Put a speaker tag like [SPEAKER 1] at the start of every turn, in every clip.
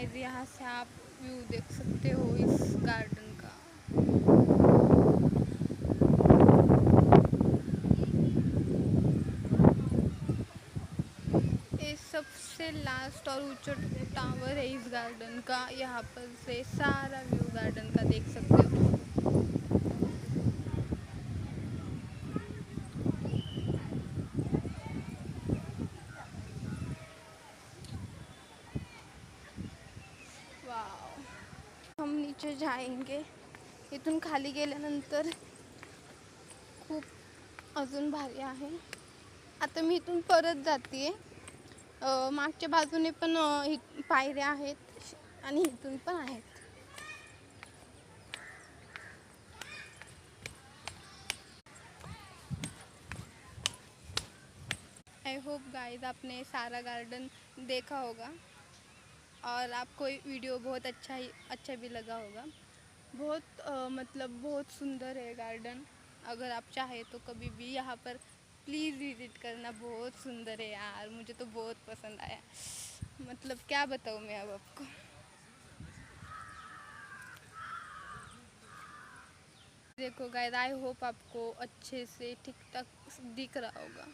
[SPEAKER 1] Guys, यहाँ से आप view देख सकते हो इस गार्डन का। ये सबसे लास्ट और ऊंचा टावर है इस गार्डन का। यहाँ पर से सारा व्यू गार्डन का देख सकते हो। वाव, हम नीचे जाएंगे। इथून खाली गेल्यानंतर खूप अजून भारी आहे। आता मी इथून परत जाते। मागच्या बाजूने पण पायऱ्या आहेत आणि इथून पण आहेत। आई होप गाइस आपने सारा गार्डन देखा होगा और आपको वीडियो बहुत अच्छा भी लगा होगा। बहुत मतलब बहुत सुंदर है गार्डन। अगर आप चाहे तो कभी भी यहाँ पर प्लीज़ विज़िट करना। बहुत सुंदर है यार, मुझे तो बहुत पसंद आया। मतलब क्या बताऊँ मैं अब आपको। देखो गाइस, आई होप आपको अच्छे से ठीक ठाक दिख रहा होगा।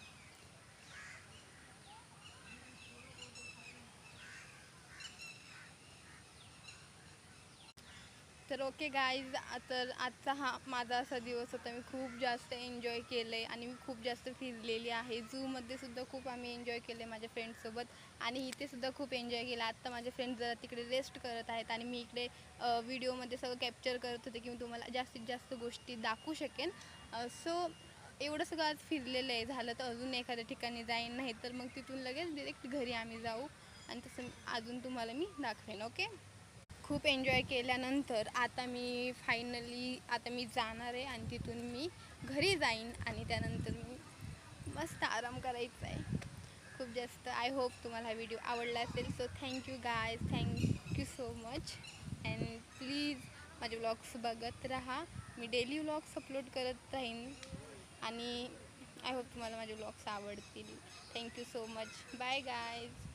[SPEAKER 1] तर ओके गाईज, तर आजचा हा माझा असा दिवस होता। मी खूप जास्त एन्जॉय केलं आहे आणि मी खूप जास्त फिरलेली आहे। झूमध्ये सुद्धा खूप आम्ही एन्जॉय केले माझ्या फ्रेंड्ससोबत आणि इथे सुद्धा खूप एन्जॉय केला। आत्ता माझे फ्रेंड्स जरा तिकडे रेस्ट करत आहेत आणि मी इकडे व्हिडिओमध्ये सगळं कॅप्चर करत होते की मी तुम्हाला जास्तीत जास्त गोष्टी दाखवू शकेन। सो एवढं सगळं आज फिरलेलं आहे। झालं तर अजून एखाद्या ठिकाणी जाईन, नाही तर मग तिथून लगेच डिरेक्ट घरी आम्ही जाऊ आणि तसं अजून तुम्हाला मी दाखवेन। ओके, खूप एन्जॉय केल्यानंतर आता मी फायनली आता मी जाणार आहे आणि तिथून मी घरी जाईन आणि त्यानंतर मी मस्त आराम करायचा आहे खूप जास्त। आय होप तुम्हाला हा व्हिडिओ आवडला असेल। So thank you guys, thank you so much and please माझे व्लॉग्स बघत राहा। मी डेली व्लॉग्स अपलोड करत राहीन आणि आय होप तुम्हाला माझे व्लॉग्स आवडतील। Thank you so much, bye guys.